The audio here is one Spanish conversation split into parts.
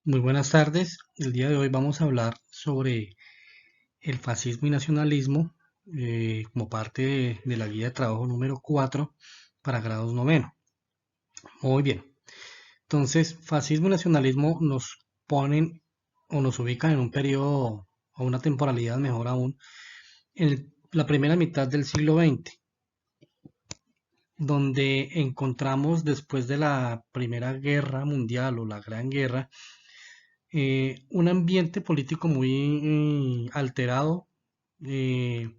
Muy buenas tardes. El día de hoy vamos a hablar sobre el fascismo y nacionalismo como parte de la guía de trabajo número 4 para grados noveno. Muy bien. Entonces, fascismo y nacionalismo nos ponen o nos ubican en un periodo o una temporalidad, mejor aún, en la primera mitad del siglo XX, donde encontramos después de la Primera Guerra Mundial o la Gran Guerra, un ambiente político muy alterado, eh,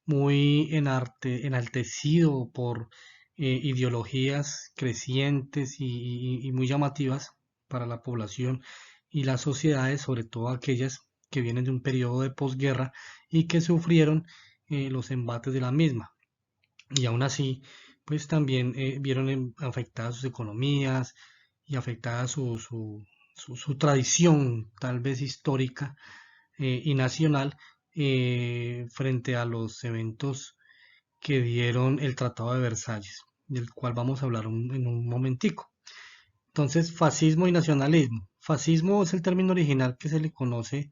muy enaltecido por ideologías crecientes y muy llamativas para la población y las sociedades, sobre todo aquellas que vienen de un periodo de posguerra y que sufrieron los embates de la misma. Y aún así, pues también vieron afectadas sus economías y afectada su tradición, tal vez histórica y nacional, frente a los eventos que dieron el Tratado de Versalles, del cual vamos a hablar en un momentico. Entonces, fascismo y nacionalismo. Fascismo es el término original que se le conoce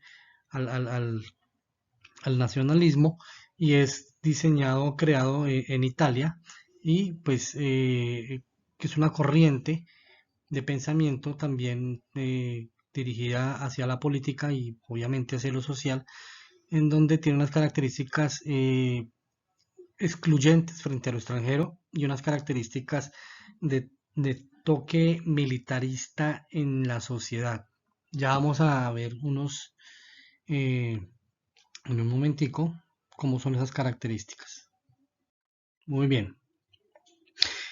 al, al- al- al nacionalismo y es diseñado, creado en Italia y pues que es una corriente de pensamiento también dirigida hacia la política y obviamente hacia lo social, en donde tiene unas características excluyentes frente a lo extranjero y unas características de toque militarista en la sociedad. Ya vamos a ver eh, en un momentico cómo son esas características. Muy bien.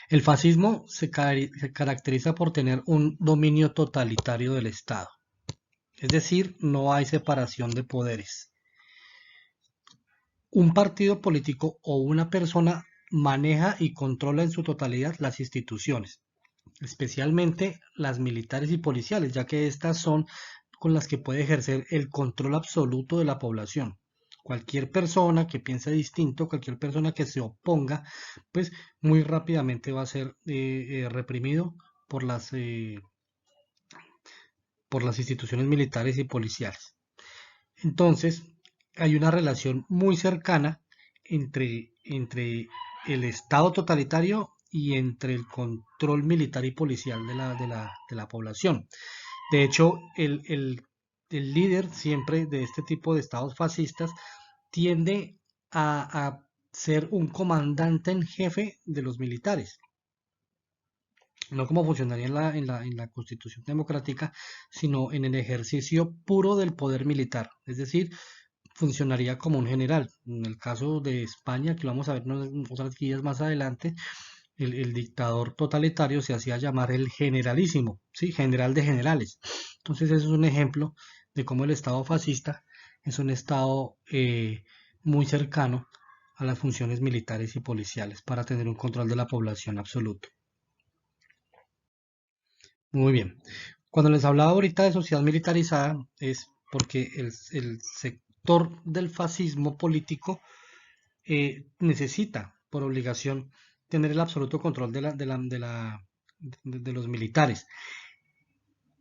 El fascismo se caracteriza por tener un dominio totalitario del Estado. Es decir, no hay separación de poderes. Un partido político o una persona maneja y controla en su totalidad las instituciones, especialmente las militares y policiales, ya que estas son con las que puede ejercer el control absoluto de la población. Cualquier persona que piense distinto, cualquier persona que se oponga, pues muy rápidamente va a ser reprimido por por las instituciones militares y policiales. Entonces, hay una relación muy cercana entre el Estado totalitario y entre el control militar y policial de la población. De hecho, el líder siempre de este tipo de estados fascistas tiende a ser un comandante en jefe de los militares, no como funcionaría en la Constitución democrática, sino en el ejercicio puro del poder militar, es decir, funcionaría como un general. En el caso de España, que lo vamos a ver en otras guías más adelante, el dictador totalitario se hacía llamar el generalísimo, ¿sí? General de generales. Entonces, eso es un ejemplo de cómo el Estado fascista es un Estado muy cercano a las funciones militares y policiales para tener un control de la población absoluto. Muy bien. Cuando les hablaba ahorita de sociedad militarizada es porque el sector del fascismo político necesita por obligación tener el absoluto control de los militares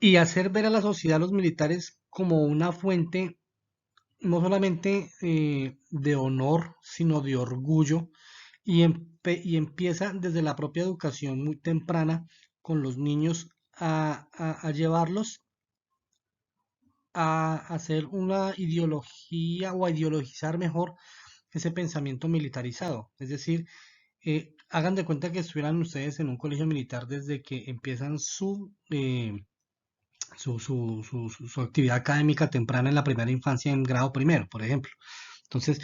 y hacer ver a la sociedad a los militares como una fuente no solamente de honor, sino de orgullo y empieza desde la propia educación muy temprana con los niños a llevarlos a hacer una ideología o a ideologizar mejor ese pensamiento militarizado. Es decir, hagan de cuenta que estuvieran ustedes en un colegio militar desde que empiezan su actividad académica temprana en la primera infancia en grado primero, por ejemplo. Entonces,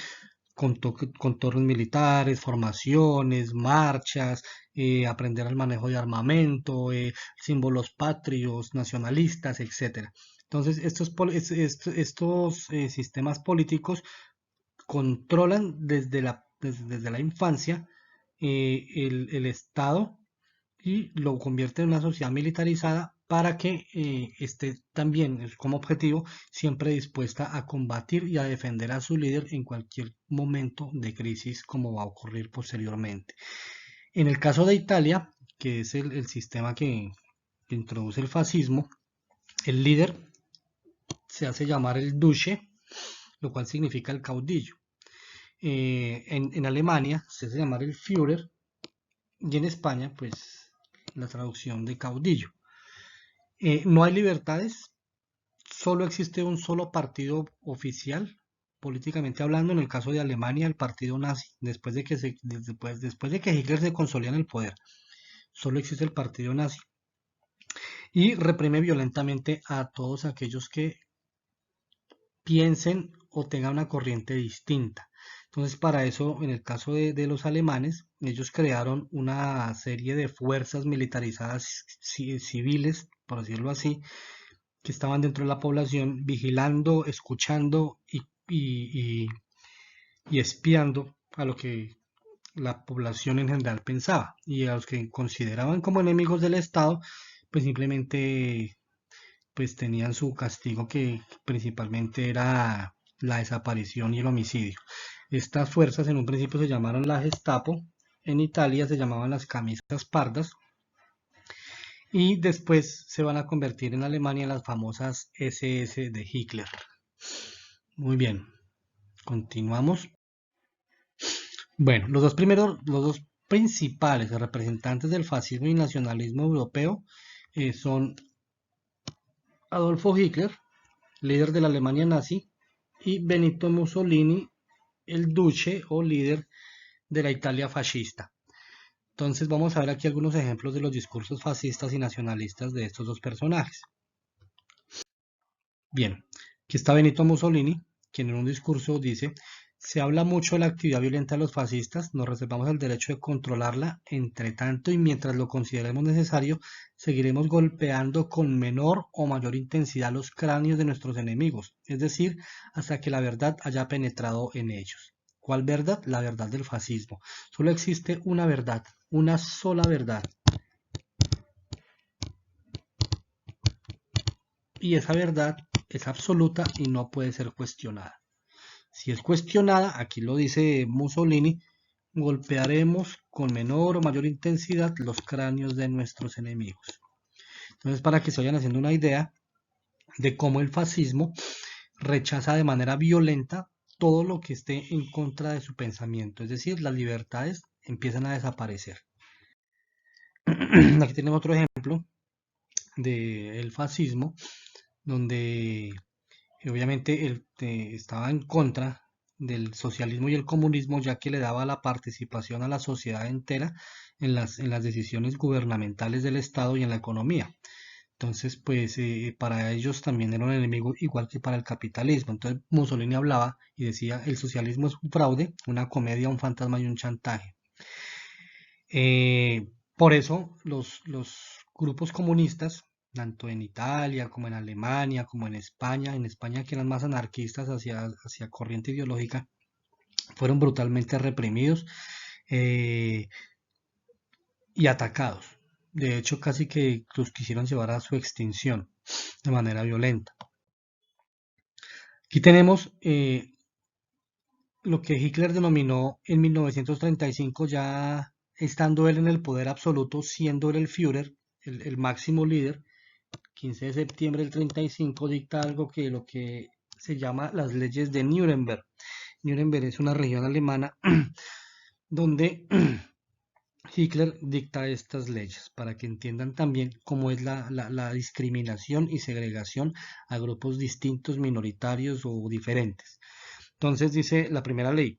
contornos militares, formaciones, marchas, aprender el manejo de armamento, símbolos patrios, nacionalistas, etcétera. Entonces, estos sistemas políticos controlan desde la infancia el Estado y lo convierte en una sociedad militarizada para que esté también como objetivo siempre dispuesta a combatir y a defender a su líder en cualquier momento de crisis como va a ocurrir posteriormente. En el caso de Italia, que es el sistema que introduce el fascismo, el líder se hace llamar el Duce, lo cual significa el caudillo. En Alemania se hace llamar el Führer y en España, pues, la traducción de caudillo. No hay libertades, solo existe un solo partido oficial, políticamente hablando, en el caso de Alemania, el partido nazi, después de que Hitler se consolida en el poder, solo existe el partido nazi y reprime violentamente a todos aquellos que piensen o tengan una corriente distinta. Entonces, para eso, en el caso de los alemanes, ellos crearon una serie de fuerzas militarizadas civiles, por decirlo así, que estaban dentro de la población vigilando, escuchando y espiando a lo que la población en general pensaba y a los que consideraban como enemigos del Estado, pues simplemente pues tenían su castigo que principalmente era la desaparición y el homicidio. Estas fuerzas en un principio se llamaron la Gestapo, en Italia se llamaban las camisas pardas y después se van a convertir en Alemania en las famosas SS de Hitler. Muy bien, continuamos. Bueno, los dos principales representantes del fascismo y nacionalismo europeo son Adolfo Hitler, líder de la Alemania nazi, y Benito Mussolini, el duce o líder de la Italia fascista. Entonces vamos a ver aquí algunos ejemplos de los discursos fascistas y nacionalistas de estos dos personajes. Bien, aquí está Benito Mussolini, quien en un discurso dice: se habla mucho de la actividad violenta de los fascistas, nos reservamos el derecho de controlarla, entre tanto y mientras lo consideremos necesario, seguiremos golpeando con menor o mayor intensidad los cráneos de nuestros enemigos, es decir, hasta que la verdad haya penetrado en ellos. ¿Cuál verdad? La verdad del fascismo. Solo existe una verdad, una sola verdad. Y esa verdad es absoluta y no puede ser cuestionada. Si es cuestionada, aquí lo dice Mussolini, golpearemos con menor o mayor intensidad los cráneos de nuestros enemigos. Entonces, para que se vayan haciendo una idea de cómo el fascismo rechaza de manera violenta todo lo que esté en contra de su pensamiento, es decir, las libertades empiezan a desaparecer. Aquí tenemos otro ejemplo del fascismo, donde obviamente él estaba en contra del socialismo y el comunismo, ya que le daba la participación a la sociedad entera en las decisiones gubernamentales del Estado y en la economía. Entonces, pues para ellos también era un enemigo igual que para el capitalismo. Entonces Mussolini hablaba y decía: el socialismo es un fraude, una comedia, un fantasma y un chantaje. Por eso los grupos comunistas, tanto en Italia como en Alemania, como en España que eran más anarquistas hacia corriente ideológica, fueron brutalmente reprimidos eh, y atacados. De hecho, casi que los quisieron llevar a su extinción de manera violenta. Aquí tenemos lo que Hitler denominó en 1935, ya estando él en el poder absoluto, siendo él el Führer, el máximo líder. 15 de septiembre del 35 dicta algo que lo que se llama las leyes de Nuremberg. Nuremberg es una región alemana donde Hitler dicta estas leyes para que entiendan también cómo es la discriminación y segregación a grupos distintos, minoritarios o diferentes. Entonces dice la primera ley: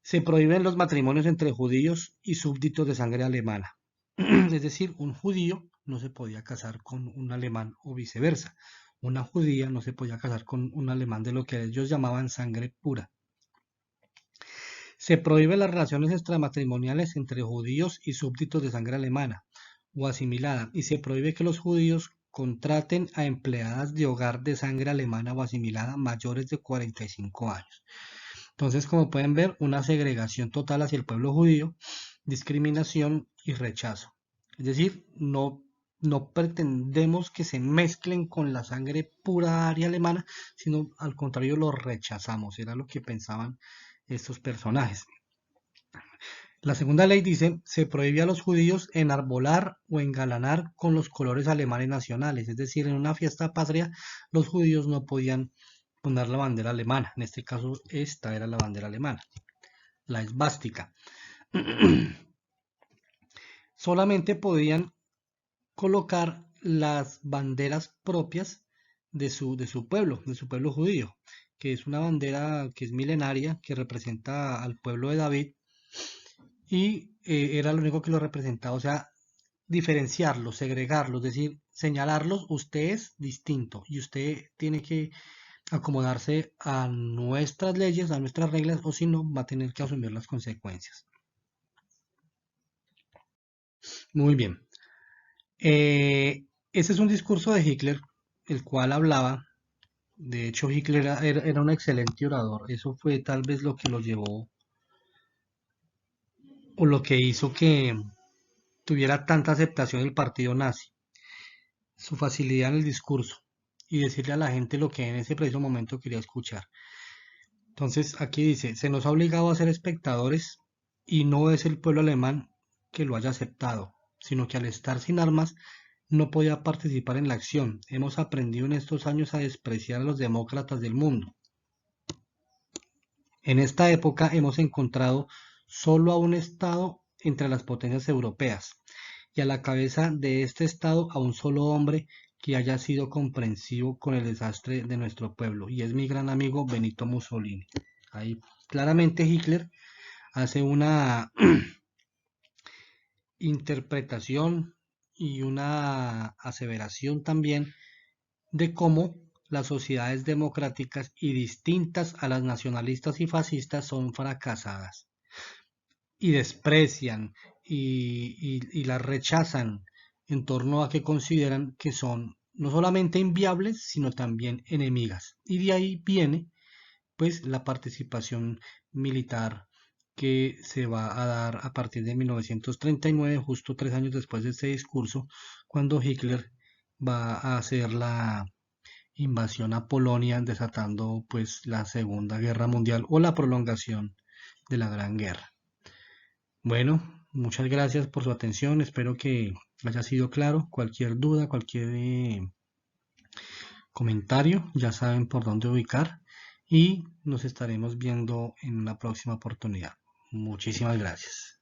se prohíben los matrimonios entre judíos y súbditos de sangre alemana. Es decir, un judío no se podía casar con un alemán o viceversa. Una judía no se podía casar con un alemán de lo que ellos llamaban sangre pura. Se prohíben las relaciones extramatrimoniales entre judíos y súbditos de sangre alemana o asimilada, y se prohíbe que los judíos contraten a empleadas de hogar de sangre alemana o asimilada mayores de 45 años. Entonces, como pueden ver, una segregación total hacia el pueblo judío, discriminación y rechazo. Es decir, no pretendemos que se mezclen con la sangre pura aria alemana, sino al contrario lo rechazamos. Era lo que pensaban estos personajes. La segunda ley dice, se prohíbe a los judíos enarbolar o engalanar con los colores alemanes nacionales, es decir, en una fiesta patria los judíos no podían poner la bandera alemana, en este caso esta era la bandera alemana, la esvástica. Solamente podían colocar las banderas propias de su pueblo judío, que es una bandera que es milenaria, que representa al pueblo de David y era lo único que lo representaba, o sea, diferenciarlos, segregarlos, es decir, señalarlos, usted es distinto y usted tiene que acomodarse a nuestras leyes, a nuestras reglas, o si no, va a tener que asumir las consecuencias. Muy bien. Ese es un discurso de Hitler, el cual hablaba, de hecho Hitler era un excelente orador, eso fue tal vez lo que lo llevó o lo que hizo que tuviera tanta aceptación el partido nazi, su facilidad en el discurso y decirle a la gente lo que en ese preciso momento quería escuchar. Entonces aquí dice, se nos ha obligado a ser espectadores y no es el pueblo alemán que lo haya aceptado, sino que al estar sin armas no podía participar en la acción. Hemos aprendido en estos años a despreciar a los demócratas del mundo. En esta época hemos encontrado solo a un Estado entre las potencias europeas y a la cabeza de este Estado a un solo hombre que haya sido comprensivo con el desastre de nuestro pueblo, y es mi gran amigo Benito Mussolini. Ahí claramente Hitler hace una interpretación y una aseveración también de cómo las sociedades democráticas y distintas a las nacionalistas y fascistas son fracasadas y desprecian y las rechazan en torno a que consideran que son no solamente inviables, sino también enemigas. Y de ahí viene pues la participación militar que se va a dar a partir de 1939, justo 3 años después de este discurso, cuando Hitler va a hacer la invasión a Polonia, desatando pues la Segunda Guerra Mundial o la prolongación de la Gran Guerra. Bueno, muchas gracias por su atención, espero que haya sido claro. Cualquier duda, cualquier comentario, ya saben por dónde ubicar y nos estaremos viendo en una próxima oportunidad. Muchísimas gracias.